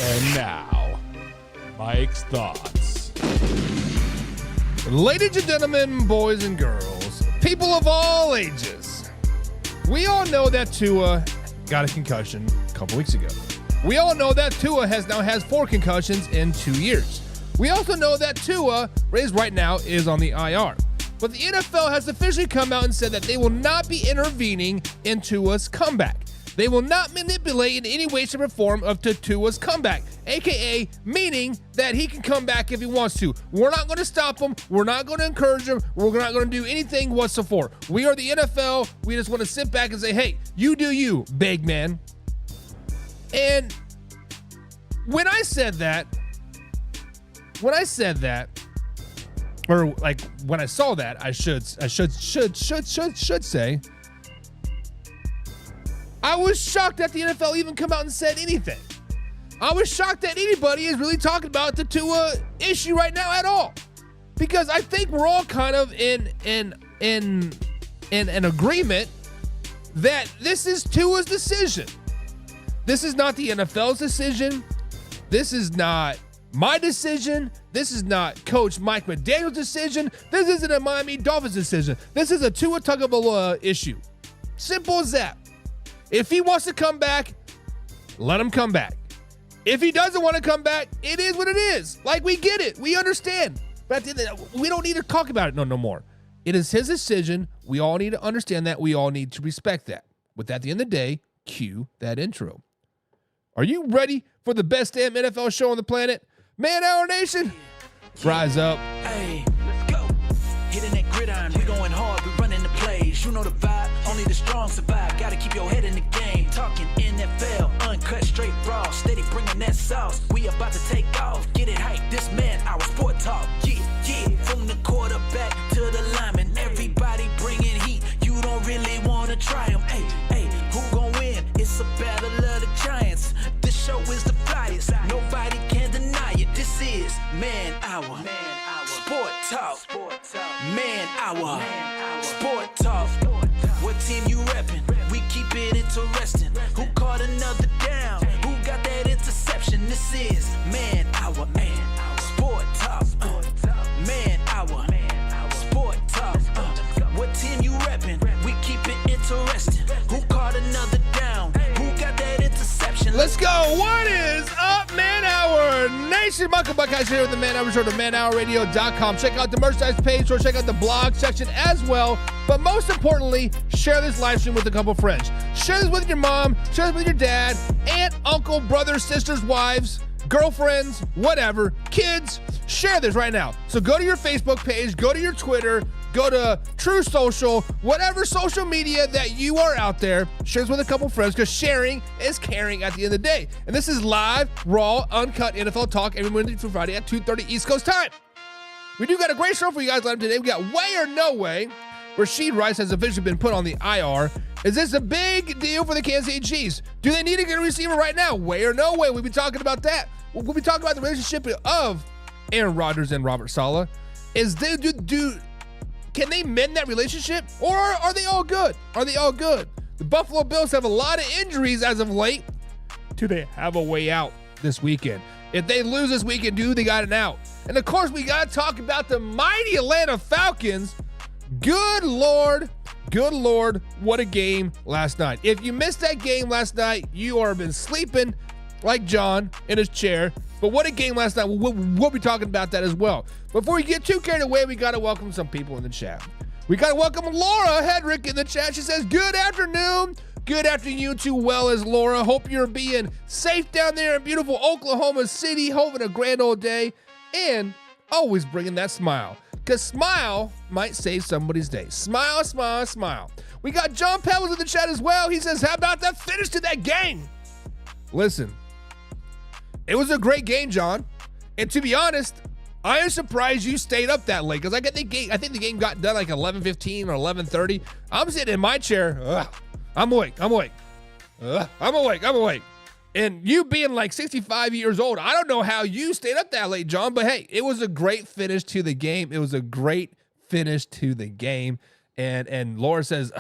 And now, Mike's thoughts. Ladies and gentlemen, boys and girls, people of all ages, we all know that Tua got a concussion a couple weeks ago. We all know that Tua now has 4 concussions in 2 years. We also know that Tua, right now, is on the IR. But the NFL has officially come out and said that they will not be intervening in Tua's comeback. They will not manipulate in any way, shape, or form of Tua's comeback, aka meaning that he can come back if he wants to. We're not going to stop him. We're not going to encourage him. We're not going to do anything whatsoever. We are the NFL. We just want to sit back and say, hey, you do you, big man. And when I said that, or like when I saw that, I should say, I was shocked that the NFL even come out and said anything. I was shocked that anybody is really talking about the Tua issue right now at all, because I think we're all kind of in an agreement that this is Tua's decision. This is not the NFL's decision. This is not my decision. This is not Coach Mike McDaniel's decision. This isn't a Miami Dolphins decision. This is a Tua Tagovailoa issue. Simple as that. If he wants to come back, let him come back. If he doesn't want to come back, it is what it is. Like, we get it. We understand. But at the end of the day, we don't need to talk about it no more. It is his decision. We all need to understand that. We all need to respect that. But at the end of the day, cue that intro. Are you ready for the best damn NFL show on the planet? Man Hour Nation, rise up. Hey, let's go. Hitting that gridiron, we going hard, we running the plays. You know the vibe, only the strong survive. Gotta keep your head in the game. Talking NFL, uncut, straight raw. Steady bringing that sauce. We about to take off. Get it hype, this man, our sport talk. Yeah. From the quarterback to the lineman, everybody bringing heat. You don't really want to try them. Hey, who gon' win? It's a battle of the giants. This show is the flyest. Nobody can deny it. This is Man Hour. Sport Talk. Man Hour. Sport Talk. What team you reppin'? We keep it interesting. Who caught another down? Who got that interception? This is Man Hour. Sport Talk. Man Hour. Sport Talk. What team you reppin'? We keep it interesting. Who caught another down? Who got that interception? Let's go. What is up, Man Hour Nation? Michael Buckeyes here with the Man Hour Show to manhourradio.com. Check out the merchandise page or check out the blog section as well. But most importantly, share this live stream with a couple friends. Share this with your mom, share this with your dad, aunt, uncle, brothers, sisters, wives, girlfriends, whatever, kids. Share this right now. So go to your Facebook page, go to your Twitter, go to True Social, whatever social media that you are out there, share this with a couple friends, because sharing is caring at the end of the day. And this is live, raw, uncut NFL talk every Monday through Friday at 2:30 East Coast time. We do got a great show for you guys today. We got Way or No Way. Rashid Rice has officially been put on the IR. Is this a big deal for the Kansas City Chiefs? Do they need to get a receiver right now? Way or no way? We'll be talking about that. We'll be talking about the relationship of Aaron Rodgers and Robert Saleh. Can they mend that relationship, or are they all good? Are they all good? The Buffalo Bills have a lot of injuries as of late. Do they have a way out this weekend? If they lose this weekend, do they got an out? And of course, we got to talk about the mighty Atlanta Falcons. Good Lord, what a game last night. If you missed that game last night, you are been sleeping like John in his chair. But what a game last night. We'll be talking about that as well. Before we get too carried away, we got to welcome some people in the chat. We got to welcome Laura Hedrick in the chat. She says, good afternoon. Good afternoon to well as Laura. Hope you're being safe down there in beautiful Oklahoma City, hoping a grand old day, and always bringing that smile. Because smile might save somebody's day. Smile, smile, smile. We got John Pebbles in the chat as well. He says, how about that finish to that game? Listen, it was a great game, John. And to be honest, I am surprised you stayed up that late, because I think the game got done like 11:15 or 11:30. I'm sitting in my chair. I'm awake. And you being like 65 years old, I don't know how you stayed up that late, John, but hey, it was a great finish to the game. And Laura says,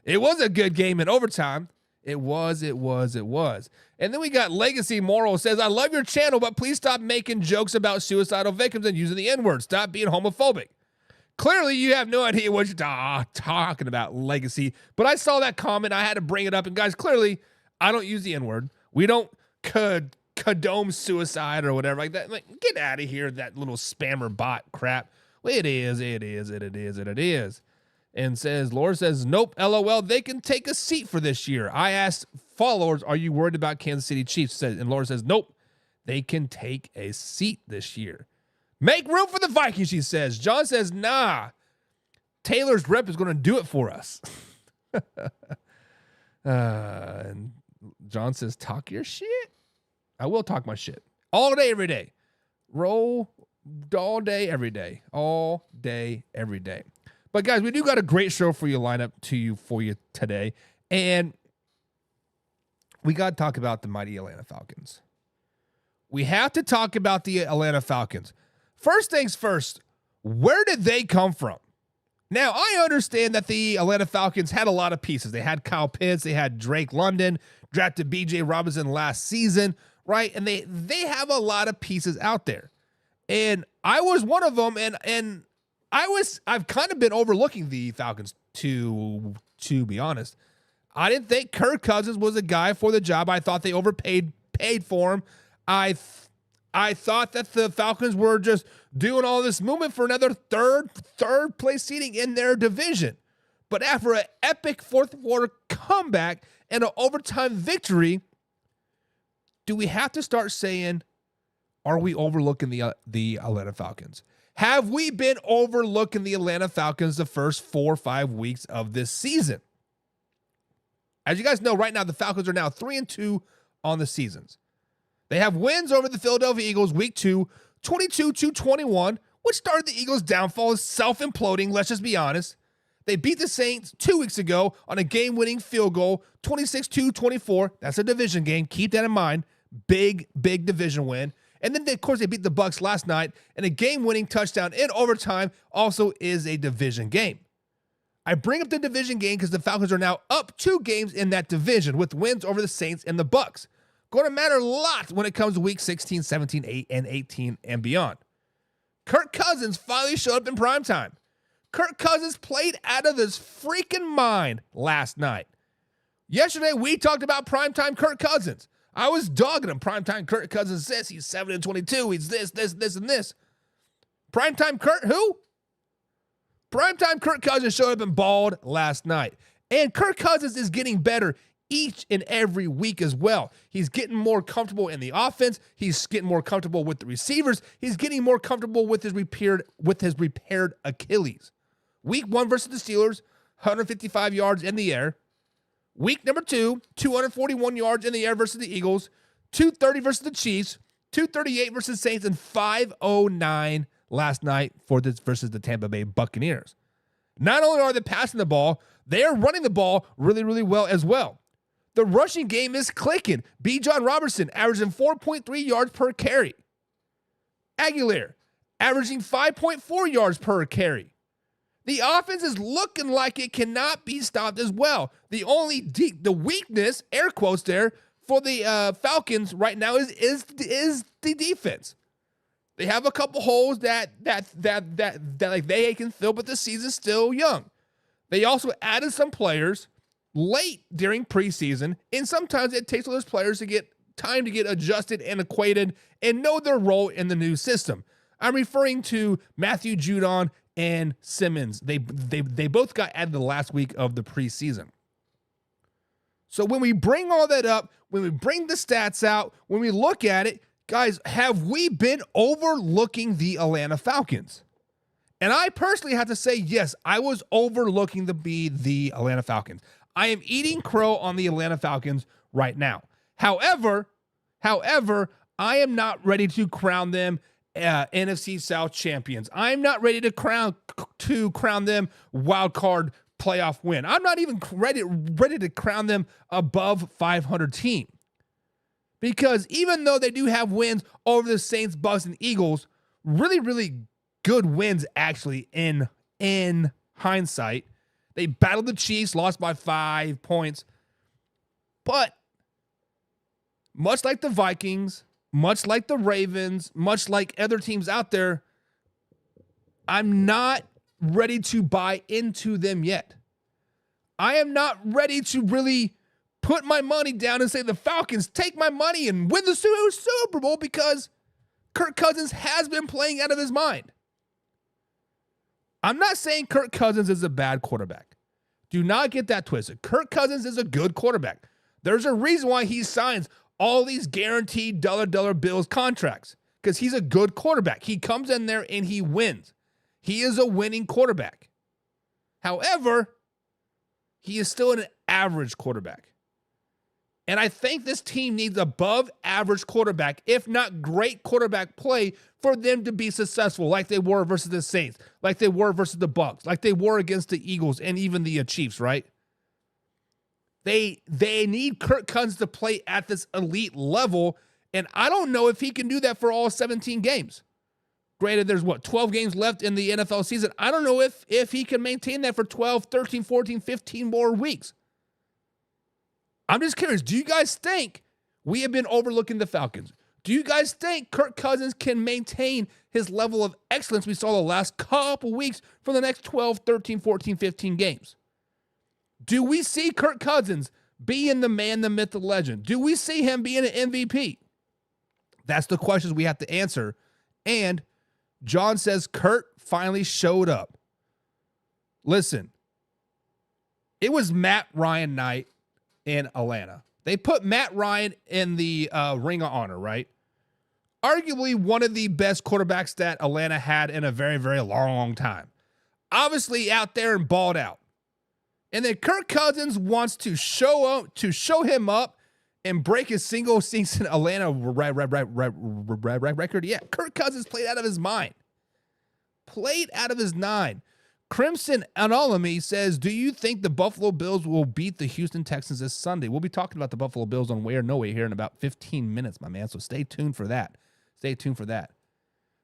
it was a good game in overtime. It was. And then we got Legacy Moral says, I love your channel, but please stop making jokes about suicidal victims and using the N-word. Stop being homophobic. Clearly, you have no idea what you're talking about, Legacy. But I saw that comment. I had to bring it up. And guys, clearly, I don't use the N-word. We don't condone suicide or whatever like that. Like, get out of here, that little spammer bot crap. Well, it is. And says, Laura says, nope, LOL, they can take a seat for this year. I asked followers, are you worried about Kansas City Chiefs? And Laura says, nope, they can take a seat this year. Make room for the Vikings, she says. John says, nah, Taylor's rep is going to do it for us. And John says, talk your shit. I will talk my shit. All day, every day. Roll all day, every day. All day, every day. But guys, we do got a great show for you lined up for you today. And we got to talk about the mighty Atlanta Falcons. We have to talk about the Atlanta Falcons. First things first, where did they come from? Now, I understand that the Atlanta Falcons had a lot of pieces. They had Kyle Pitts, they had Drake London, drafted B.J. Robinson last season, right? And they have a lot of pieces out there. And I was one of them, and I've kind of been overlooking the Falcons to be honest. I didn't think Kirk Cousins was a guy for the job. I thought they paid for him. I thought that the Falcons were just doing all this movement for another third place seating in their division. But after an epic fourth quarter comeback and an overtime victory, do we have to start saying, are we overlooking the Atlanta Falcons? Have we been overlooking the Atlanta Falcons the first 4 or 5 weeks of this season? As you guys know, right now, the Falcons are now 3-2 on the seasons. They have wins over the Philadelphia Eagles week 2, 22-21, which started the Eagles' downfall, self-imploding, let's just be honest. They beat the Saints 2 weeks ago on a game-winning field goal, 26-24. That's a division game. Keep that in mind. Big division win. And then, of course, they beat the Bucs last night, and a game-winning touchdown in overtime also is a division game. I bring up the division game because the Falcons are now up 2 games in that division with wins over the Saints and the Bucs. Going to matter a lot when it comes to week 16, 17, 8, and 18 and beyond. Kirk Cousins finally showed up in primetime. Kirk Cousins played out of his freaking mind last night. Yesterday, we talked about primetime Kirk Cousins. I was dogging him. Primetime Kirk Cousins says he's 7-22. He's this, and this. Primetime Kirk, who? Primetime Kirk Cousins showed up and balled last night. And Kirk Cousins is getting better each and every week as well. He's getting more comfortable in the offense. He's getting more comfortable with the receivers. He's getting more comfortable with his repaired Achilles. Week 1 versus the Steelers, 155 yards in the air. Week number 2, 241 yards in the air versus the Eagles, 230 versus the Chiefs, 238 versus Saints, and 509 last night versus the Tampa Bay Buccaneers. Not only are they passing the ball, they are running the ball really, really well as well. The rushing game is clicking. Bijan Robinson averaging 4.3 yards per carry. Aguilar averaging 5.4 yards per carry. The offense is looking like it cannot be stopped as well. The weakness, air quotes there, for the Falcons right now is the defense. They have a couple holes that like they can fill, but the season's still young. They also added some players late during preseason, and sometimes it takes those players to get time to get adjusted and acquainted and know their role in the new system. I'm referring to Matthew Judon and Simmons. They both got added the last week of the preseason. So when we bring all that up, when we bring the stats out, when we look at it, guys, have we been overlooking the Atlanta Falcons? And I personally have to say, yes, I was overlooking the Atlanta Falcons. I am eating crow on the Atlanta Falcons right now. However, I am not ready to crown them NFC South champions. I'm not ready to crown them wild card playoff win. I'm not even ready to crown them above 500 team. Because even though they do have wins over the Saints, Bucs, and Eagles, really, really good wins actually in hindsight. They battled the Chiefs, lost by 5 points. But much like the Vikings, much like the Ravens, much like other teams out there, I'm not ready to buy into them yet. I am not ready to really put my money down and say the Falcons take my money and win the Super Bowl because Kirk Cousins has been playing out of his mind. I'm not saying Kirk Cousins is a bad quarterback. Do not get that twisted. Kirk Cousins is a good quarterback. There's a reason why he signs all these guaranteed dollar bills contracts, because he's a good quarterback. He comes in there and he wins. He is a winning quarterback. However, he is still an average quarterback. And I think this team needs above average quarterback, if not great quarterback play, for them to be successful, like they were versus the Saints, like they were versus the Bucs, like they were against the Eagles and even the Chiefs, right? They need Kirk Cousins to play at this elite level, and I don't know if he can do that for all 17 games. Granted, there's 12 games left in the NFL season. I don't know if he can maintain that for 12, 13, 14, 15 more weeks. I'm just curious, do you guys think we have been overlooking the Falcons? Do you guys think Kirk Cousins can maintain his level of excellence we saw the last couple weeks for the next 12, 13, 14, 15 games? Do we see Kirk Cousins being the man, the myth, the legend? Do we see him being an MVP? That's the questions we have to answer. And John says Kurt finally showed up. Listen, it was Matt Ryan night in Atlanta. They put Matt Ryan in the Ring of Honor, right? Arguably one of the best quarterbacks that Atlanta had in a very, very long time. Obviously out there and balled out. And then Kirk Cousins wants to show him up and break his single season Atlanta record. Yeah, Kirk Cousins played out of his mind. Played out of his mind. Crimson Anonymity says, do you think the Buffalo Bills will beat the Houston Texans this Sunday? We'll be talking about the Buffalo Bills on Way or No Way here in about 15 minutes, my man. So stay tuned for that. Stay tuned for that.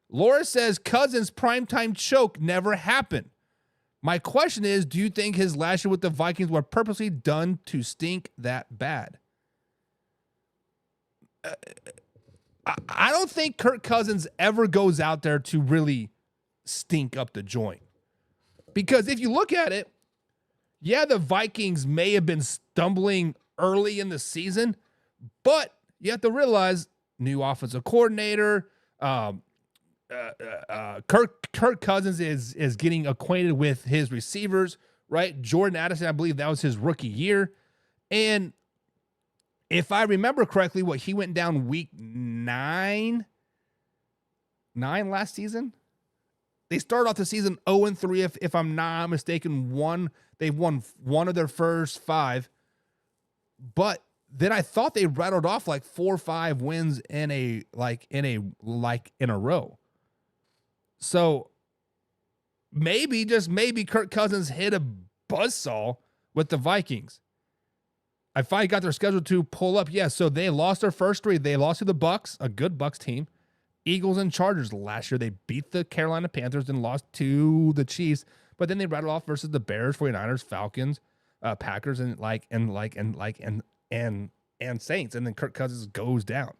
Laura says, Cousins' primetime choke never happened. My question is, do you think his last year with the Vikings were purposely done to stink that bad? I don't think Kirk Cousins ever goes out there to really stink up the joint. Because if you look at it, yeah, the Vikings may have been stumbling early in the season, but you have to realize new offensive coordinator, Kirk Cousins is getting acquainted with his receivers, right? Jordan Addison, I believe that was his rookie year. And if I remember correctly, he went down week 9 last season? They started off the season 0-3, if I'm not mistaken. They've won one of their first 5. But then I thought they rattled off like 4 or 5 wins in a row. So maybe, just maybe, Kirk Cousins hit a buzzsaw with the Vikings. I finally got their schedule to pull up. Yeah, so they lost their first 3. They lost to the Bucs, a good Bucs team. Eagles and Chargers last year. They beat the Carolina Panthers and lost to the Chiefs, but then they rattled off versus the Bears, 49ers, Falcons, Packers, and Saints, and then Kirk Cousins goes down.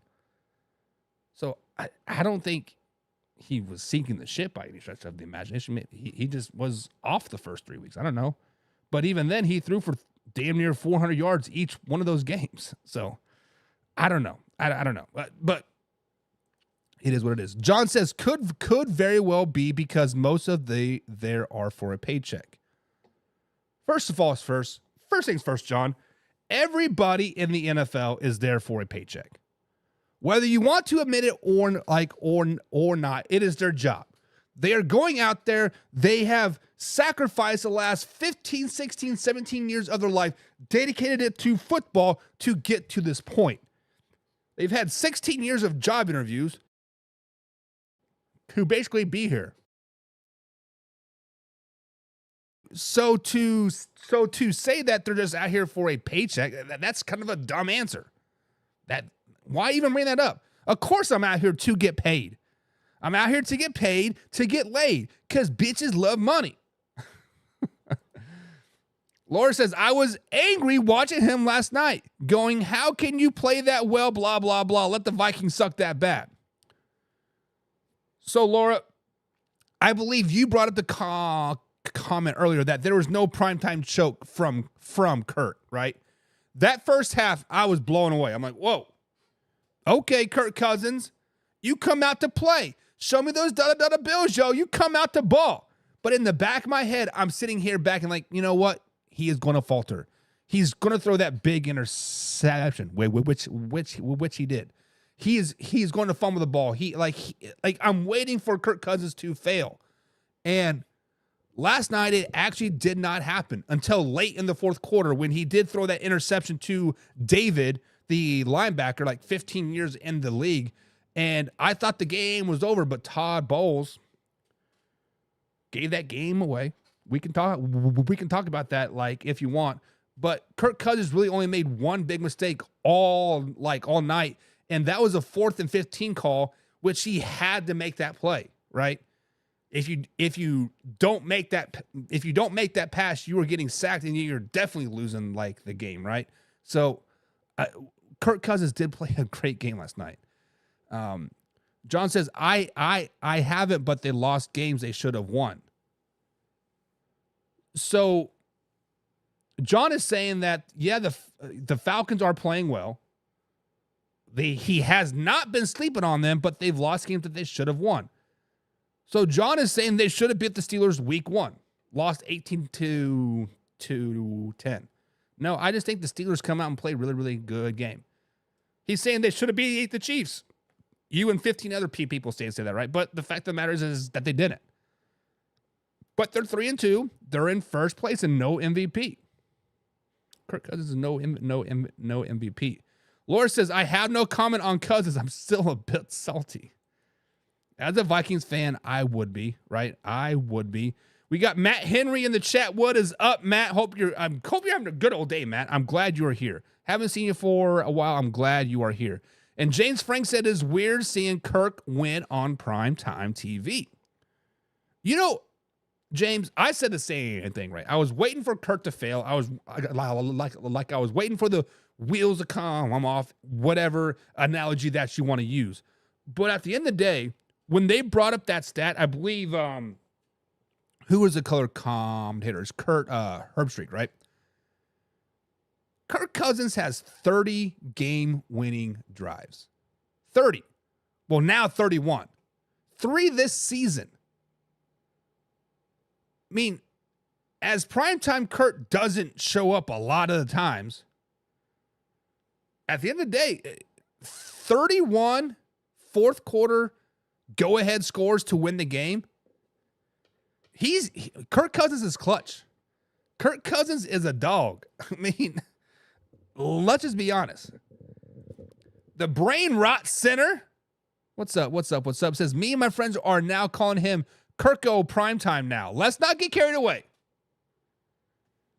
So I don't think he was sinking the ship by any stretch of the imagination. He just was off the first 3 weeks. I don't know. But even then, he threw for damn near 400 yards each one of those games. So I don't know. I don't know. But it is what it is. John says, could very well be because most of there are for a paycheck. First of all, first things first, John. Everybody in the NFL is there for a paycheck. Whether you want to admit it or not, it is their job. They are going out there. They have sacrificed the last 15, 16, 17 years of their life, dedicated it to football to get to this point. They've had 16 years of job interviews to basically be here. So to say that they're just out here for a paycheck, that's kind of a dumb answer. Why even bring that up? Of course I'm out here to get paid. I'm out here to get paid, to get laid, because bitches love money. Laura says, I was angry watching him last night, going, how can you play that well, blah, blah, blah. Let the Vikings suck that bad. So, Laura, I believe you brought up the comment earlier that there was no primetime choke from Kurt, right? That first half, I was blown away. I'm like, whoa. Okay, Kirk Cousins, you come out to play. Show me those da-da-da-da Bills, yo. You come out to ball. But in the back of my head, I'm sitting here back and like, you know what? He is going to falter. He's going to throw that big interception, which he did. He's going to fumble the ball. I'm waiting for Kirk Cousins to fail. And last night, it actually did not happen until late in the fourth quarter when he did throw that interception to David, the linebacker, like 15 years in the league. And I thought the game was over, but Todd Bowles gave that game away. We can talk about that like if you want, but Kirk Cousins really only made one big mistake all night, and that was a 4th and 15 call, which he had to make that play, right? If you don't make that pass, you are getting sacked, and you're definitely losing like the game, right? So, Kirk Cousins did play a great game last night. John says, I haven't, but they lost games they should have won. So John is saying that, yeah, the Falcons are playing well. He has not been sleeping on them, but they've lost games that they should have won. So John is saying they should have beat the Steelers week 1, lost 18-10. No, I just think the Steelers come out and play a really, really good game. He's saying they should have beat the Chiefs. You and 15 other people say that, right? But the fact of the matter is that they didn't. But they're 3-2. They're in first place and no MVP. Kirk Cousins is no MVP. Laura says, I have no comment on Cousins. I'm still a bit salty. As a Vikings fan, I would be, right? I would be. We got Matt Henry in the chat. What is up, Matt? Hope you're having a good old day, Matt. I'm glad you are here. Haven't seen you for a while. I'm glad you are here. And James Frank said it's weird seeing Kirk win on primetime TV. You know, James, I said the same thing, right? I was waiting for Kirk to fail. I was like I was waiting for the wheels to come off, whatever analogy that you want to use. But at the end of the day, when they brought up that stat, I believe who was the color commentators? Kurt Herbstreit, right? Kirk Cousins has 30 game-winning drives. 30. Well, now 31. 3 this season. I mean, as primetime Kurt doesn't show up a lot of the times, at the end of the day, 31 fourth quarter go-ahead scores to win the game. Kirk Cousins is clutch. Kirk Cousins is a dog. I mean, let's just be honest. The Brain Rot Center, what's up, says, me and my friends are now calling him Kirko Primetime now. Let's not get carried away.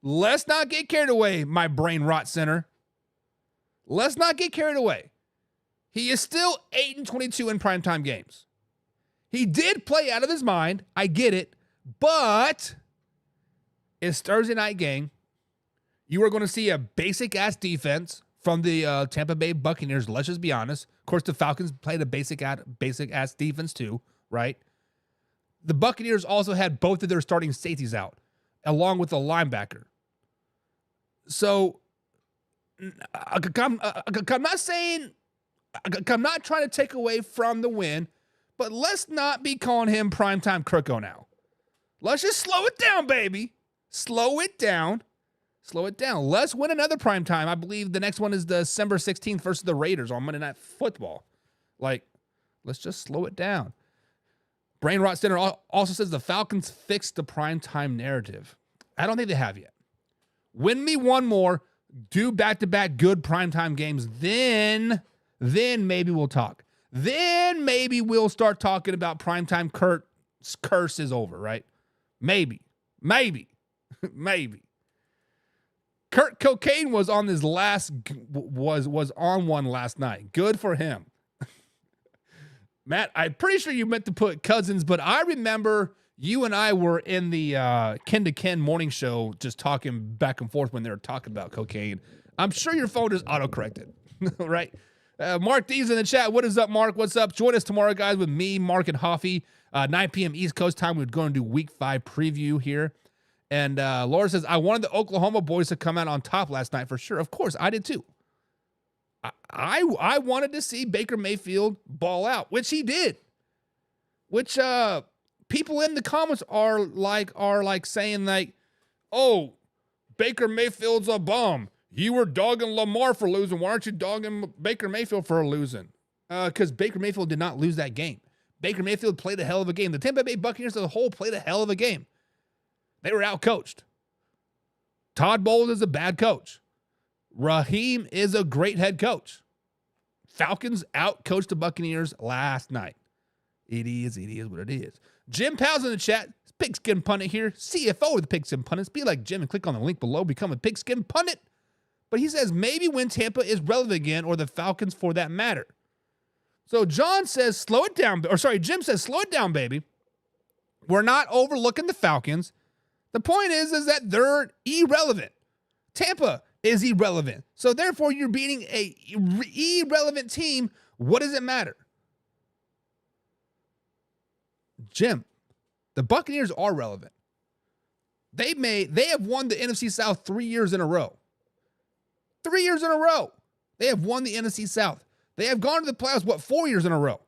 My Brain Rot Center. Let's not get carried away. He is still 8-22 in primetime games. He did play out of his mind. I get it. But it's Thursday night game. You are going to see a basic-ass defense from the Tampa Bay Buccaneers. Let's just be honest. Of course, the Falcons played a basic-ass defense too, right? The Buccaneers also had both of their starting safeties out, along with a linebacker. So, I'm not trying to take away from the win, but let's not be calling him primetime Kirko now. Let's just slow it down, baby. Slow it down. Let's win another primetime. I believe the next one is December 16th versus the Raiders on Monday Night Football. Let's just slow it down. Brain Rot Center also says the Falcons fixed the primetime narrative. I don't think they have yet. Win me one more, do back-to-back good primetime games, then maybe we'll talk. Then maybe we'll start talking about primetime Kurt's curse is over, right? Maybe. Kurt Cocaine was on his was on one last night. Good for him. Matt, I'm pretty sure you meant to put Cousins, but I remember You and I were in the Ken to Ken morning show just talking back and forth when they were talking about cocaine. I'm sure your phone is autocorrected, right? Mark D's in the chat. What is up, Mark? What's up? Join us tomorrow, guys, with me, Mark, and Hoffy. 9 p.m. East Coast time. We're going to do Week 5 preview here. And Laura says, I wanted the Oklahoma boys to come out on top last night for sure. Of course, I did too. I wanted to see Baker Mayfield ball out, which he did. Which people in the comments are like saying like, oh, Baker Mayfield's a bum. You were dogging Lamar for losing. Why aren't you dogging Baker Mayfield for losing? Because Baker Mayfield did not lose that game. Baker Mayfield played a hell of a game. The Tampa Bay Buccaneers as a whole played a hell of a game. They were outcoached. Todd Bowles is a bad coach. Raheem is a great head coach. Falcons outcoached the Buccaneers last night. It is what it is. Jim Powell's in the chat. Pigskin Pundit here. CFO of the Pigskin Pundits. Be like Jim and click on the link below. Become a Pigskin Pundit. But he says maybe when Tampa is relevant again, or the Falcons for that matter. So John says, slow it down. Or sorry, Jim says, slow it down, baby. We're not overlooking the Falcons. The point is that they're irrelevant. Tampa is irrelevant. So therefore, you're beating a irrelevant team. What does it matter? Jim, the Buccaneers are relevant. They have won the NFC South 3 years in a row. 3 years in a row. They have won the NFC South. They have gone to the playoffs, 4 years in a row?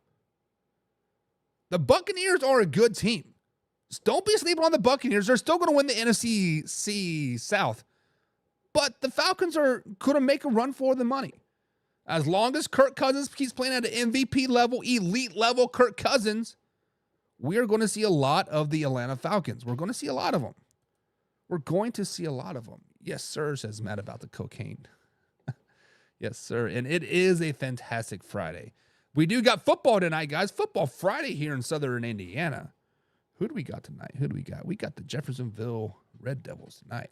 The Buccaneers are a good team. Just don't be sleeping on the Buccaneers. They're still going to win the NFC South. But the Falcons are going to make a run for the money. As long as Kirk Cousins keeps playing at an MVP level, elite level Kirk Cousins, we are going to see a lot of the Atlanta Falcons. We're going to see a lot of them. We're going to see a lot of them. Yes, sir, says Matt about the cocaine. Yes, sir. And it is a fantastic Friday. We do got football tonight, guys. Football Friday here in Southern Indiana. Who do we got tonight? We got the Jeffersonville Red Devils tonight.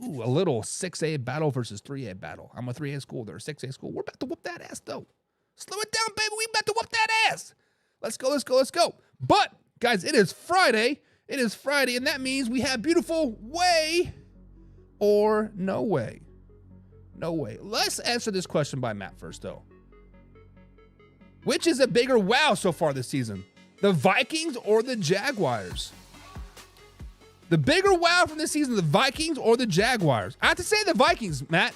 Ooh, a little 6A battle versus 3A battle. I'm a 3A school. They're a 6A school. We're about to whoop that ass, though. Slow it down, baby. We about to whoop that ass. Let's go. But, guys, it is Friday. And that means we have beautiful way or no way. No way. Let's answer this question by Matt first, though. Which is a bigger wow so far this season? The Vikings or the Jaguars? The bigger wow from this season, the Vikings or the Jaguars? I have to say the Vikings, Matt.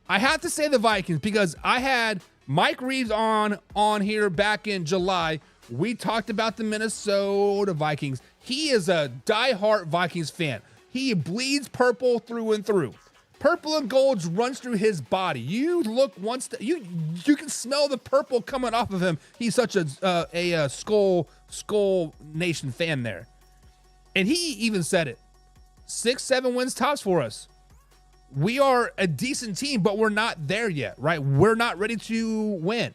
I have to say the Vikings because I had Mike Reeves on here back in July. We talked about the Minnesota Vikings. He is a diehard Vikings fan. He bleeds purple through and through. Purple and gold runs through his body. You look once, you can smell the purple coming off of him. He's such a Skull Nation fan there. And he even said it. 6-7 wins tops for us. We are a decent team, but we're not there yet, right? We're not ready to win.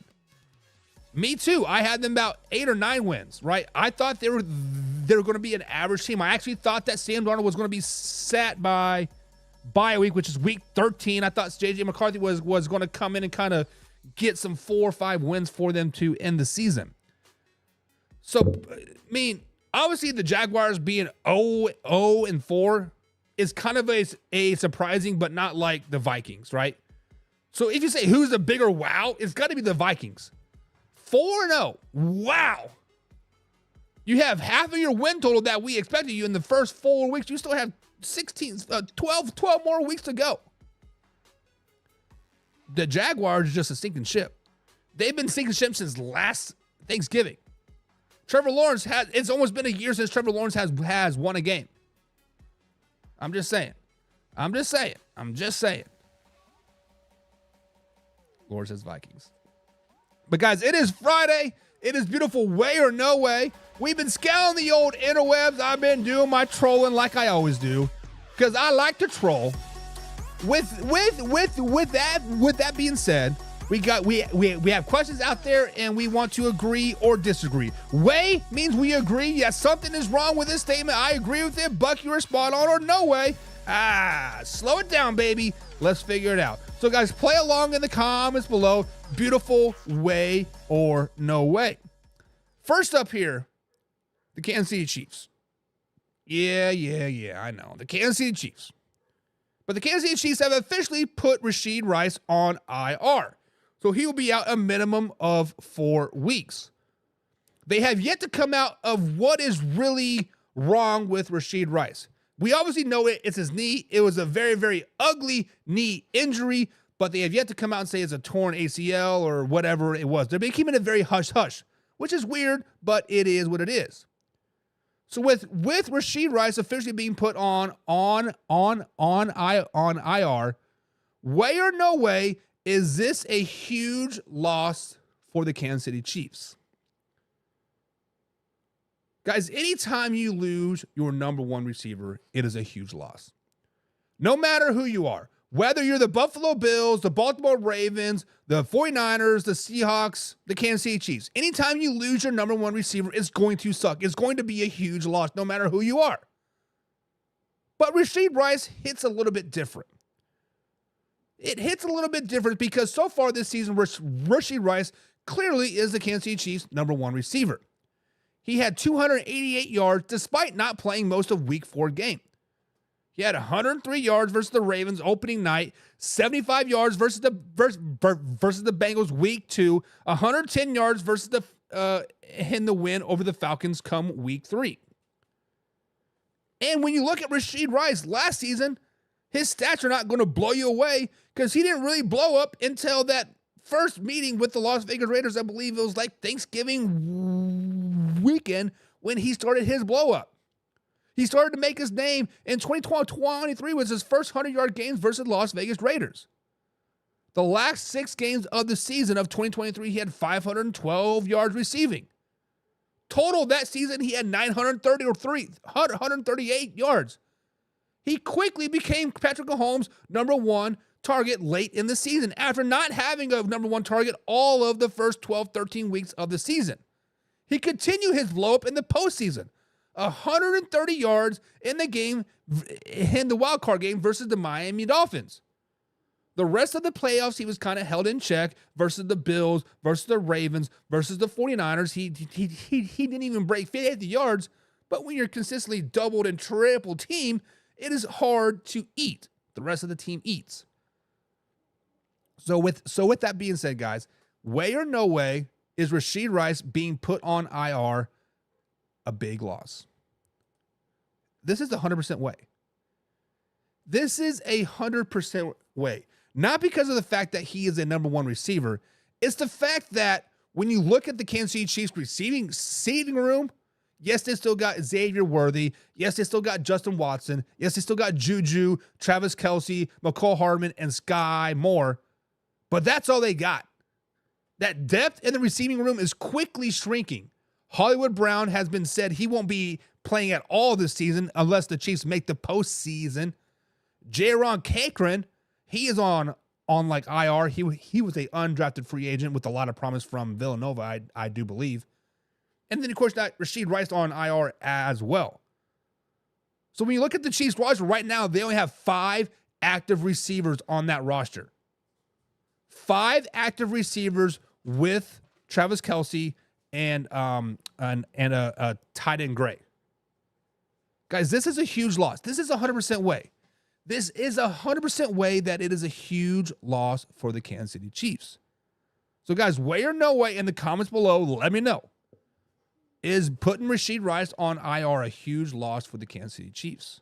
Me too. I had them about 8 or 9 wins, right? I thought they were going to be an average team. I actually thought that Sam Darnold was going to be sat by bye week, which is week 13. I thought J.J. McCarthy was going to come in and kind of get some 4 or 5 wins for them to end the season. So, I mean, obviously the Jaguars being 0-4 is kind of a surprising, but not like the Vikings, right? So if you say who's the bigger wow, it's got to be the Vikings. 4-0. Wow. You have half of your win total that we expected you in the first 4 weeks. You still have 12 more weeks to go. The Jaguars are just a sinking ship. They've been sinking ship since last Thanksgiving. Trevor Lawrence it's almost been a year since Trevor Lawrence has won a game. I'm just saying. Lawrence says Vikings. But guys, it is Friday. It is beautiful way or no way. We've been scouring the old interwebs. I've been doing my trolling like I always do, because I like to troll. With that being said, we have questions out there and we want to agree or disagree. Way means we agree. Yes, something is wrong with this statement. I agree with it. Buck, you were spot on, or no way. Slow it down, baby. Let's figure it out. So guys, play along in the comments below. Beautiful way or no way. First up here, The Kansas City Chiefs. Yeah, I know. The Kansas City Chiefs. But the Kansas City Chiefs have officially put Rashee Rice on IR. So he will be out a minimum of 4 weeks. They have yet to come out of what is really wrong with Rashee Rice. We obviously know it's his knee. It was a very, very ugly knee injury, but they have yet to come out and say it's a torn ACL or whatever it was. They're keeping it very hush-hush, which is weird, but it is what it is. So with Rashee Rice officially being put on IR, way or no way, is this a huge loss for the Kansas City Chiefs? Guys, anytime you lose your number one receiver, it is a huge loss. No matter who you are, whether you're the Buffalo Bills, the Baltimore Ravens, the 49ers, the Seahawks, the Kansas City Chiefs, anytime you lose your number one receiver, it's going to suck. It's going to be a huge loss, no matter who you are. But Rashee Rice hits a little bit different. It hits a little bit different because so far this season, Rashee Rice clearly is the Kansas City Chiefs' number one receiver. He had 288 yards despite not playing most of Week 4 game. He had 103 yards versus the Ravens opening night, 75 yards versus the Bengals Week 2, 110 yards versus in the win over the Falcons come Week 3. And when you look at Rashee Rice last season, his stats are not going to blow you away because he didn't really blow up until that first meeting with the Las Vegas Raiders. I believe it was like Thanksgiving weekend when he started his blow up. He started to make his name in 2023 was his first 100-yard games versus Las Vegas Raiders. The last 6 games of the season of 2023, he had 512 yards receiving. Total that season, he had 138 yards. He quickly became Patrick Mahomes' number one target late in the season after not having a number one target all of the first 12, 13 weeks of the season. He continued his blow-up in the postseason. 130 yards in the game, in the wild card game versus the Miami Dolphins. The rest of the playoffs, he was kind of held in check versus the Bills, versus the Ravens, versus the 49ers. He didn't even break 50 yards, but when you're consistently doubled and triple team, it is hard to eat. The rest of the team eats. So with that being said, guys, way or no way is Rashee Rice being put on IR a big loss. This is the 100% way. This is a 100% way. Not because of the fact that he is a number one receiver. It's the fact that when you look at the Kansas City Chiefs receiving room, yes, they still got Xavier Worthy. Yes, they still got Justin Watson. Yes, they still got Juju, Travis Kelce, McCall Hardman, and Sky Moore. But that's all they got. That depth in the receiving room is quickly shrinking. Hollywood Brown has been said he won't be playing at all this season unless the Chiefs make the postseason. Jaron Cakron, he is on like IR. He was a undrafted free agent with a lot of promise from Villanova, I do believe. And then, of course, that Rashee Rice on IR as well. So when you look at the Chiefs roster right now, they only have 5 active receivers on that roster. 5 active receivers with Travis Kelce and a tight end Gray. Guys, this is a huge loss. This is 100% way. This is 100% way that it is a huge loss for the Kansas City Chiefs. So, guys, way or no way in the comments below, let me know. Is putting Rashee Rice on IR a huge loss for the Kansas City Chiefs?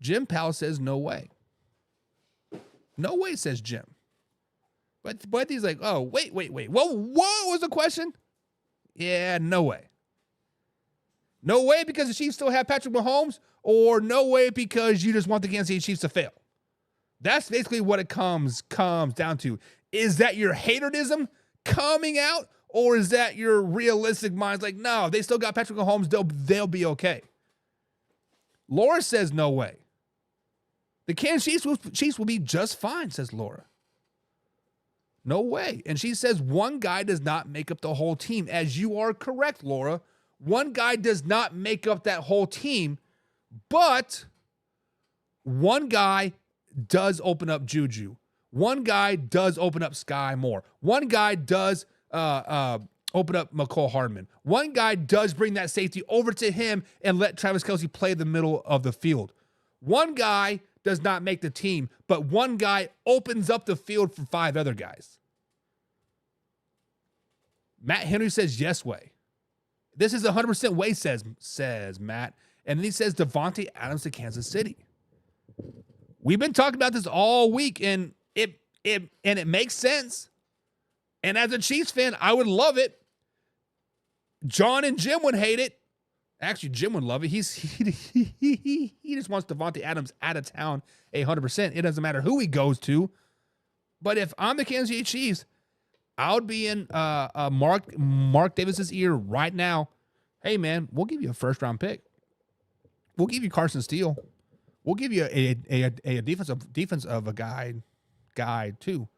Jim Powell says no way. No way, says Jim. But he's like, oh, wait. What was the question? Yeah, no way. No way because the Chiefs still have Patrick Mahomes, or no way because you just want the Kansas City Chiefs to fail. That's basically what it comes down to. Is that your haterism coming out, or is that your realistic mind's like, no, they still got Patrick Mahomes, they'll be okay? Laura says no way. The Kansas Chiefs will be just fine, says Laura. No way. And she says one guy does not make up the whole team. As you are correct, Laura. One guy does not make up that whole team, but one guy does open up Juju. One guy does open up Sky Moore. One guy does open up McCole Hardman. One guy does bring that safety over to him and let Travis Kelce play the middle of the field. One guy does not make the team, but one guy opens up the field for 5 other guys. Matt Henry says yes way. This is 100% way, says Matt. And then he says Devontae Adams to Kansas City. We've been talking about this all week, and it makes sense. And as a Chiefs fan, I would love it. John and Jim would hate it. Actually, Jim would love it. He just wants Devontae Adams out of town 100%. It doesn't matter who he goes to. But if I'm the Kansas City Chiefs, I would be in Mark Davis's ear right now. Hey, man, we'll give you a first-round pick. We'll give you Carson Steele. We'll give you a defense of a guy too.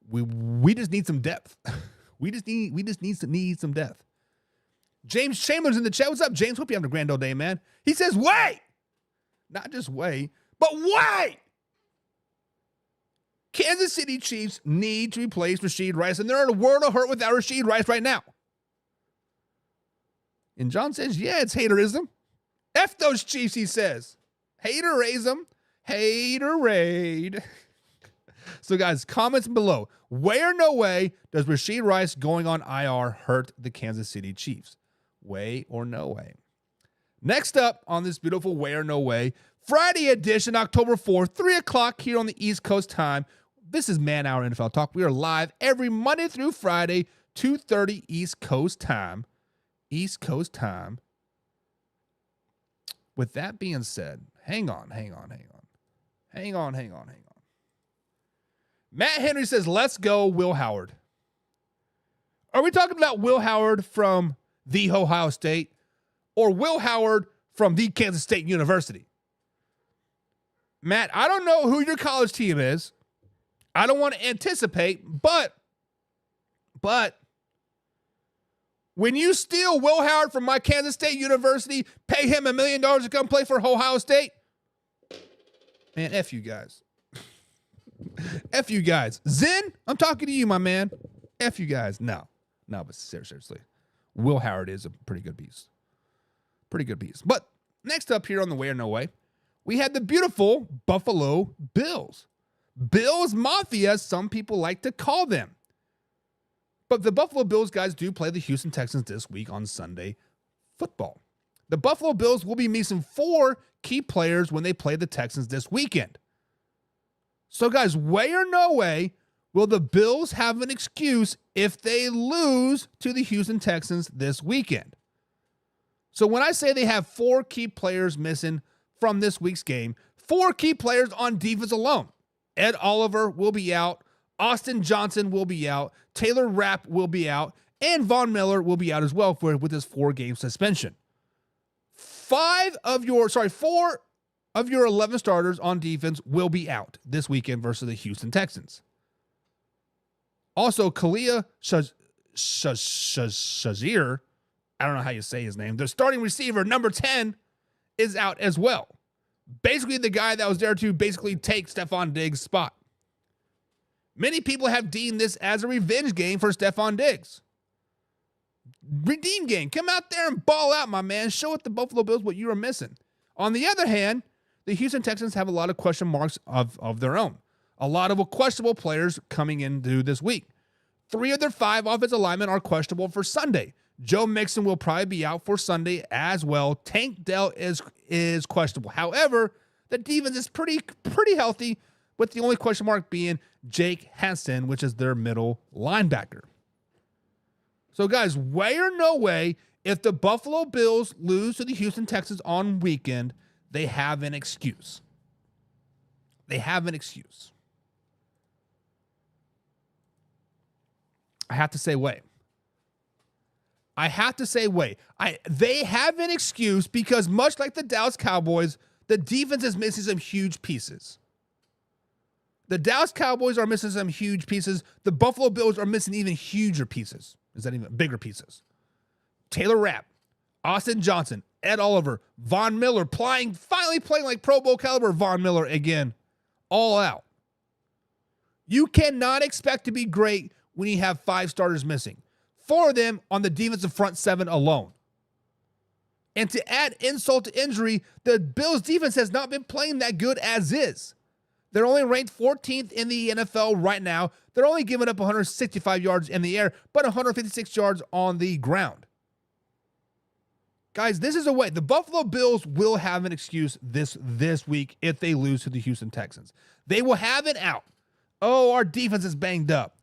We just need some depth. we just need some depth. James Chambers in the chat. What's up, James? Hope you having a grand old day, man. He says, wait. Not just wait, but wait. Kansas City Chiefs need to replace Rashee Rice, and they're in a world of hurt without Rashee Rice right now. And John says, yeah, it's haterism. F those Chiefs, he says. Haterism. Haterade. So, guys, comments below. Way or no way does Rashee Rice going on IR hurt the Kansas City Chiefs? Way or no way? Next up on this beautiful way or no way, Friday edition, October 4th, 3 o'clock here on the East Coast time. This is Man Hour NFL Talk. We are live every Monday through Friday, 2:30 East Coast time. East Coast time. With that being said, hang on. Matt Henry says, let's go, Will Howard. Are we talking about Will Howard from the Ohio State or Will Howard from the Kansas State University? Matt, I don't know who your college team is. I don't want to anticipate, but when you steal Will Howard from my Kansas State University, pay him $1 million to come play for Ohio State, man, F you guys. F you guys. Zen, I'm talking to you, my man. F you guys. No, but seriously. Will Howard is a pretty good piece. But next up here on the Way or No Way, we had the beautiful Buffalo Bills. Bills Mafia, some people like to call them. But the Buffalo Bills guys do play the Houston Texans this week on Sunday Football. The Buffalo Bills will be missing 4 key players when they play the Texans this weekend. So, guys, way or no way, will the Bills have an excuse if they lose to the Houston Texans this weekend? So when I say they have 4 key players missing from this week's game, 4 key players on defense alone. Ed Oliver will be out. Austin Johnson will be out. Taylor Rapp will be out. And Von Miller will be out as well with his 4-game suspension. 4 of your 11 starters on defense will be out this weekend versus the Houston Texans. Also, Kalia Shazir, I don't know how you say his name, the starting receiver, number 10, is out as well. Basically, the guy that was there to basically take Stephon Diggs' spot. Many people have deemed this as a revenge game for Stephon Diggs. Redeem game. Come out there and ball out, my man. Show it the Buffalo Bills what you are missing. On the other hand, the Houston Texans have a lot of question marks of their own. A lot of questionable players coming into this week. 3 of their 5 offensive linemen are questionable for Sunday. Joe Mixon will probably be out for Sunday as well. Tank Dell is questionable. However, the defense is pretty healthy, with the only question mark being Jake Hansen, which is their middle linebacker. So, guys, way or no way, if the Buffalo Bills lose to the Houston Texans on weekend, they have an excuse. I have to say way. They have an excuse because much like the Dallas Cowboys, the defense is missing some huge pieces. The Dallas Cowboys are missing some huge pieces. The Buffalo Bills are missing even huger pieces. Is that even bigger pieces? Taylor Rapp, Austin Johnson, Ed Oliver, Von Miller finally playing like Pro Bowl caliber Von Miller again, all out. You cannot expect to be great when you have 5 starters missing. 4 of them on the defensive front 7 alone. And to add insult to injury, the Bills defense has not been playing that good as is. They're only ranked 14th in the NFL right now. They're only giving up 165 yards in the air, but 156 yards on the ground. Guys, this is a way. The Buffalo Bills will have an excuse this week if they lose to the Houston Texans. They will have it out. Oh, our defense is banged up.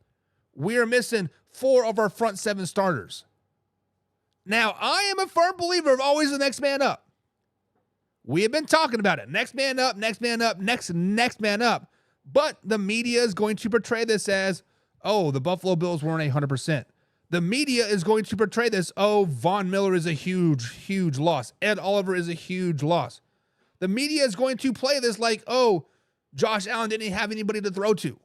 We are missing 4 of our front 7 starters. Now, I am a firm believer of always the next man up. We have been talking about it. Next man up, next man up, next man up. But the media is going to portray this as, oh, the Buffalo Bills weren't 100%. The media is going to portray this, oh, Von Miller is a huge, huge loss. Ed Oliver is a huge loss. The media is going to play this like, oh, Josh Allen didn't have anybody to throw to.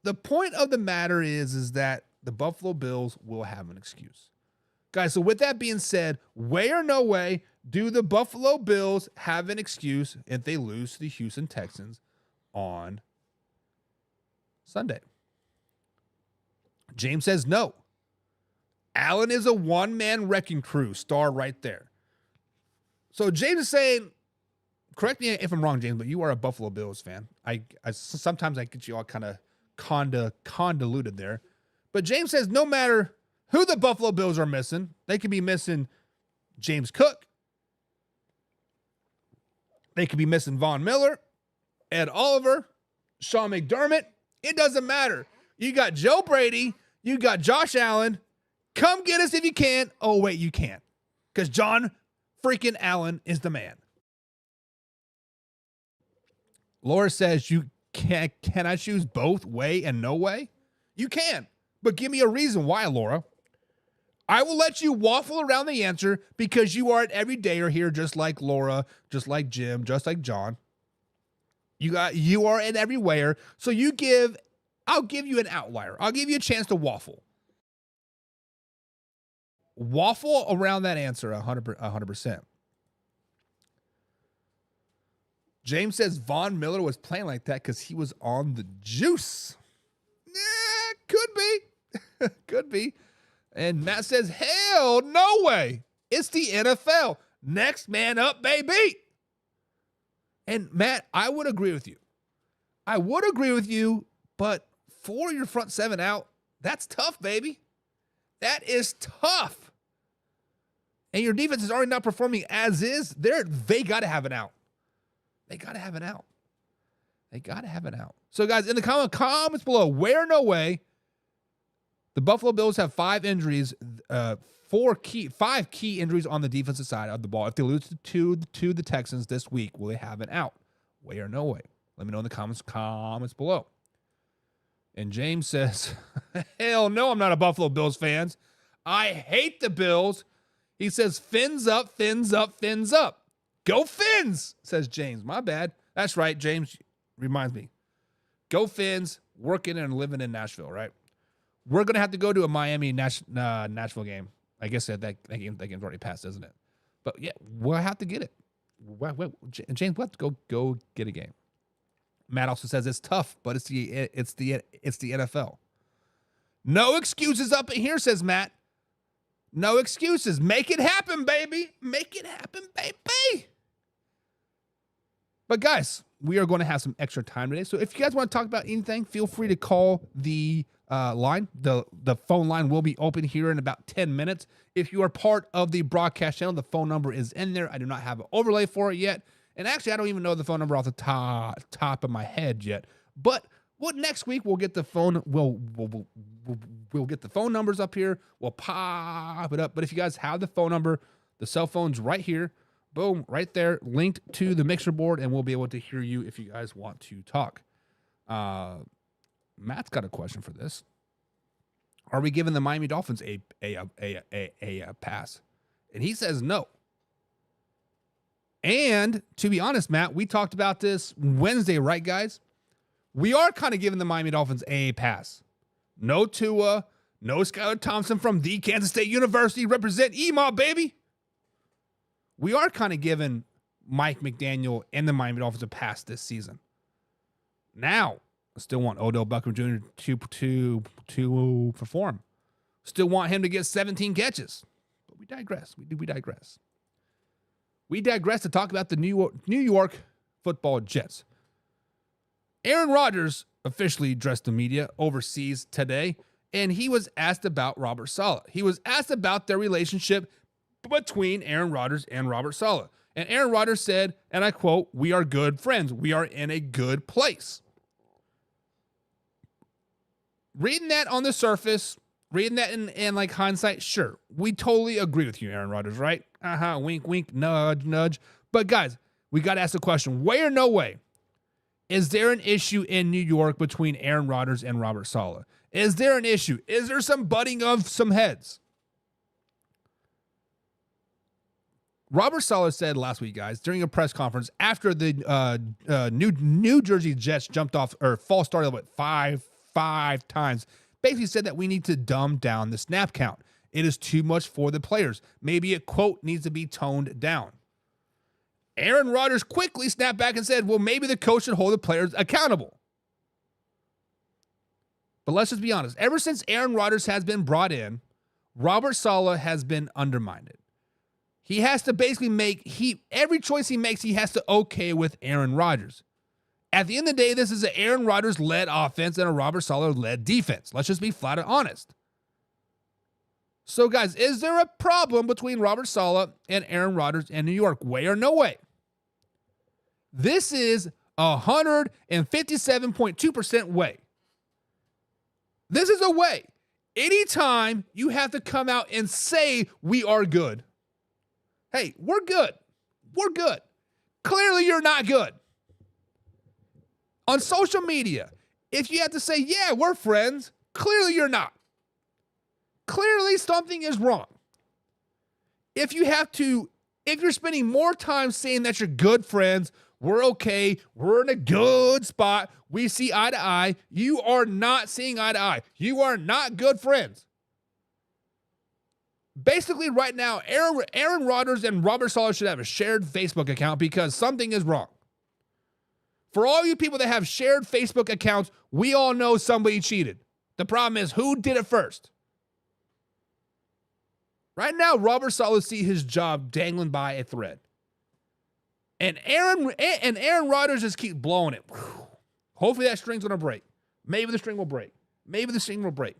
The point of the matter is that the Buffalo Bills will have an excuse. Guys, so with that being said, way or no way, do the Buffalo Bills have an excuse if they lose to the Houston Texans on Sunday? James says no. Allen is a one-man wrecking crew. Star right there. So James is saying, correct me if I'm wrong, James, but you are a Buffalo Bills fan. I sometimes I get you all kind of convoluted there. But James says no matter who the Buffalo Bills are missing, they could be missing James Cook. They could be missing Von Miller, Ed Oliver, Sean McDermott. It doesn't matter. You got Joe Brady. You got Josh Allen. Come get us if you can. Oh, wait, you can't. Because John freaking Allen is the man. Laura says, can I choose both way and no way? You can. But give me a reason why, Laura. I will let you waffle around the answer because you are an everydayer here, just like Laura, just like Jim, just like John. You are an everywhere. So I'll give you an outlier. I'll give you a chance to waffle. Waffle around that answer 100%. James says Von Miller was playing like that because he was on the juice. Could be. Could be. And Matt says, hell no way. It's the NFL. Next man up, baby. And Matt, I would agree with you. But 4 of your front 7 out, that's tough, baby. That is tough. And your defense is already not performing as is. They got to have it out. They got to have it out. So, guys, in the comments below, where no way, the Buffalo Bills have 5 injuries, 5 key injuries on the defensive side of the ball. If they lose to the Texans this week, will they have it out? Way or no way? Let me know in the comments below. And James says, hell no, I'm not a Buffalo Bills fan. I hate the Bills. He says, fins up, fins up, fins up. Go Fins, says James. My bad. That's right, James reminds me. Go Fins, working and living in Nashville, right? We're going to have to go to a Miami Nashville game. I guess that game's already passed, isn't it? But yeah, we'll have to get it. James, we'll have to go get a game. Matt also says it's tough, but it's the NFL. No excuses up in here, says Matt. No excuses. Make it happen, baby. Make it happen, baby. But guys, we are going to have some extra time today. So if you guys want to talk about anything, feel free to call the line. The phone line will be open here in about 10 minutes. If you are part of the broadcast channel, the phone number is in there. I do not have an overlay for it yet. And actually, I don't even know the phone number off the top of my head yet. But next week we'll get the phone. We'll get the phone numbers up here. We'll pop it up. But if you guys have the phone number, the cell phone's right here. Boom, right there, linked to the mixer board, and we'll be able to hear you if you guys want to talk. Matt's got a question for this. Are we giving the Miami Dolphins a pass? And he says no. And to be honest, Matt, we talked about this Wednesday, right, guys? We are kind of giving the Miami Dolphins a pass. No Tua, no Skylar Thompson from the Kansas State University. Represent EMA, baby. We are kind of giving Mike McDaniel and the Miami Dolphins a pass this season. Now, Still want Odell Beckham Jr. to perform. Still want him to get 17 catches. But we digress. We digress. We digress to talk about the New York Football Jets. Aaron Rodgers officially addressed the media overseas today, and he was asked about Robert Saleh. He was asked about their relationship between Aaron Rodgers and Robert Saleh. And Aaron Rodgers said, and I quote, "We are good friends. We are in a good place." Reading that on the surface, reading that in like hindsight, sure, we totally agree with you, Aaron Rodgers, right? Wink, wink, nudge, nudge. But guys, we got to ask the question, way or no way, is there an issue in New York between Aaron Rodgers and Robert Saleh? Is there an issue? Is there some butting of some heads? Robert Saleh said last week, guys, during a press conference after the New Jersey Jets jumped off or false started what five times, basically said that we need to dumb down the snap count. It is too much for the players. Maybe a quote needs to be toned down. Aaron Rodgers quickly snapped back and said, well, maybe the coach should hold the players accountable. But let's just be honest. Ever since Aaron Rodgers has been brought in, Robert Saleh has been undermined. He has to basically every choice he makes, he has to okay with Aaron Rodgers. At the end of the day, this is an Aaron Rodgers-led offense and a Robert Saleh-led defense. Let's just be flat out honest. So, guys, is there a problem between Robert Saleh and Aaron Rodgers in New York? Way or no way? This is 157.2% way. This is a way. Anytime you have to come out and say we are good. Hey, we're good. We're good. Clearly, you're not good. On social media, if you have to say, yeah, we're friends, clearly you're not. Clearly something is wrong. If you're spending more time saying that you're good friends, we're okay, we're in a good spot, we see eye to eye, you are not seeing eye to eye. You are not good friends. Basically, right now, Aaron Rodgers and Robert Saleh should have a shared Facebook account because something is wrong. For all you people that have shared Facebook accounts, we all know somebody cheated. The problem is, who did it first? Right now, Robert Saleh sees his job dangling by a thread. And Aaron Rodgers just keeps blowing it. Hopefully that string's going to break. Maybe the string will break. Maybe the string will break.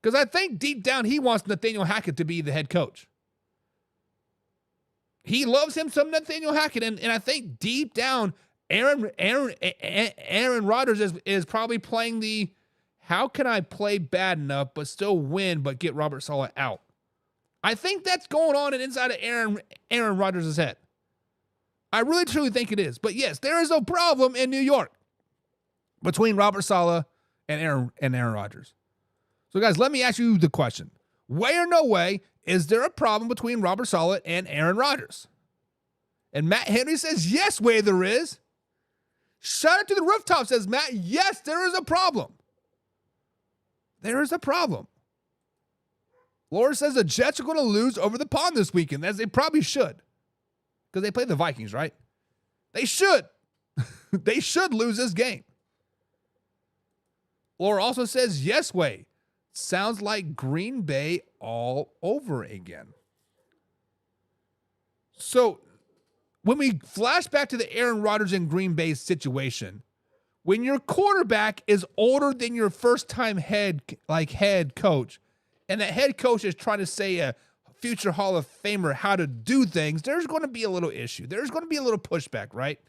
Because I think deep down he wants Nathaniel Hackett to be the head coach. He loves him some Nathaniel Hackett. And I think deep down, Aaron Rodgers is probably playing the how can I play bad enough but still win but get Robert Saleh out. I think that's going on inside of Aaron Rodgers' head. I really truly think it is. But yes, there is a problem in New York between Robert Saleh and Aaron Rodgers. So guys, let me ask you the question. Way or no way, is there a problem between Robert Saleh and Aaron Rodgers? And Matt Henry says, yes, way there is. Shout out to the rooftop, says Matt. Yes, there is a problem. There is a problem. Laura says the Jets are going to lose over the pond this weekend, as they probably should. Because they play the Vikings, right? They should. They should lose this game. Laura also says, yes, way. Sounds like Green Bay all over again. So, when we flash back to the Aaron Rodgers and Green Bay situation, when your quarterback is older than your first-time head coach, and that head coach is trying to say a future Hall of Famer how to do things, there's going to be a little issue. There's going to be a little pushback, right?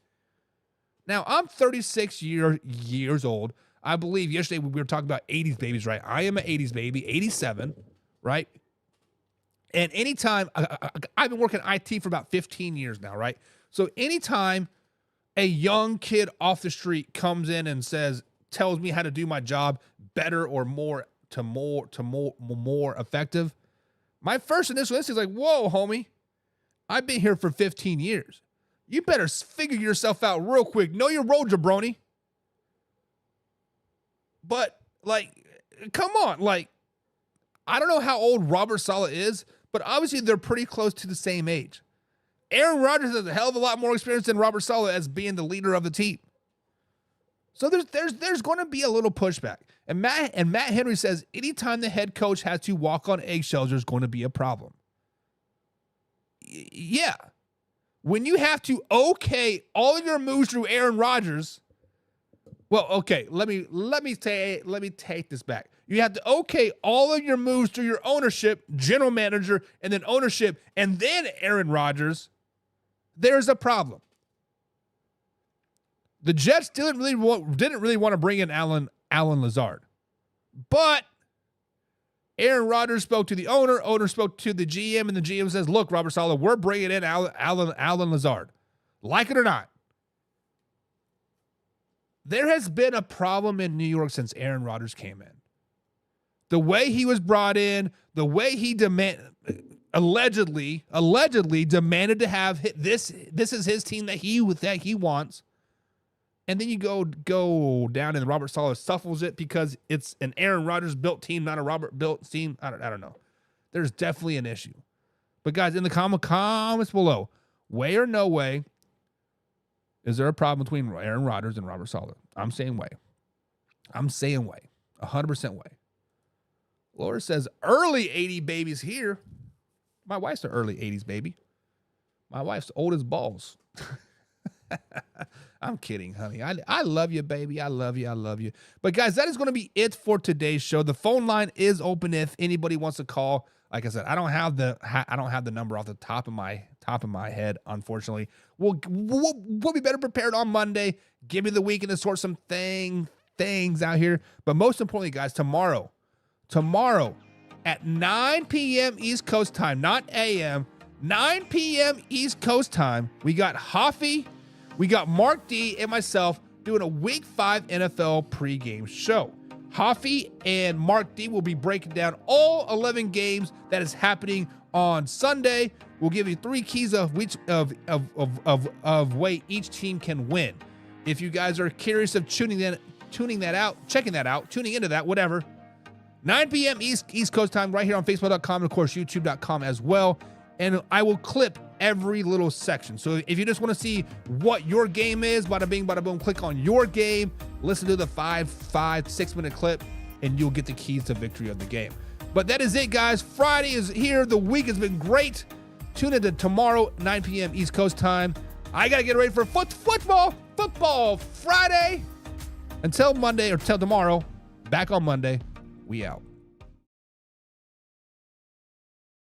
Now, I'm 36 years old. I believe yesterday we were talking about 80s babies, right? I am an 80s baby, 87, right? And anytime, I've been working IT for about 15 years now, right? So anytime a young kid off the street comes in and tells me how to do my job better or more effective, my first initial instinct is like, whoa, homie, I've been here for 15 years. You better figure yourself out real quick. Know your role, jabroni. But, come on. I don't know how old Robert Saleh is, but obviously they're pretty close to the same age. Aaron Rodgers has a hell of a lot more experience than Robert Saleh as being the leader of the team. So there's going to be a little pushback. And Matt Henry says anytime the head coach has to walk on eggshells, there's going to be a problem. Yeah. When you have to okay all of your moves through Aaron Rodgers, well, okay, let me take this back. You have to okay all of your moves through your ownership, general manager, and then ownership, and then Aaron Rodgers. There's a problem. The Jets didn't really want to bring in Allen Lazard, but Aaron Rodgers spoke to the owner spoke to the GM, and the GM says, "Look, Robert Saleh, we're bringing in Allen Lazard, like it or not." There has been a problem in New York since Aaron Rodgers came in. The way he was brought in, the way he allegedly demanded to have this is his team that he wants. And then you go down and Robert Saleh shuffles it because it's an Aaron Rodgers built team, not a Robert built team. I don't know. There's definitely an issue. But guys, in the comments below, way or no way, is there a problem between Aaron Rodgers and Robert Saleh? I'm saying way. 100% way. Laura says, early 80 babies here. My wife's an early 80s baby. My wife's old as balls. I'm kidding, honey. I love you, baby. I love you. But guys, that is going to be it for today's show. The phone line is open if anybody wants to call. Like I said, I don't have the number off the top of my head, unfortunately. We'll be better prepared on Monday. Give me the weekend to sort some things out here. But most importantly, guys, tomorrow at 9 p.m. East Coast time, not a.m., 9 p.m. East Coast time, we got Hoffy, we got Mark D, and myself doing a Week 5 NFL pregame show. Hoffy and Mark D will be breaking down all 11 games that is happening on Sunday. We'll give you 3 keys of which of way each team can win. If you guys are curious of tuning that out, checking that out, tuning into that, whatever, 9 p.m. East Coast time right here on Facebook.com and, of course, YouTube.com as well. And I will clip every little section. So if you just want to see what your game is, bada bing, bada boom, click on your game, listen to the 6 minute clip, and you'll get the keys to victory of the game. But that is it, guys. Friday is here. The week has been great. Tune in to tomorrow, 9 p.m. East Coast time. I got to get ready for football Friday. Until Monday, or till tomorrow, back on Monday, we out.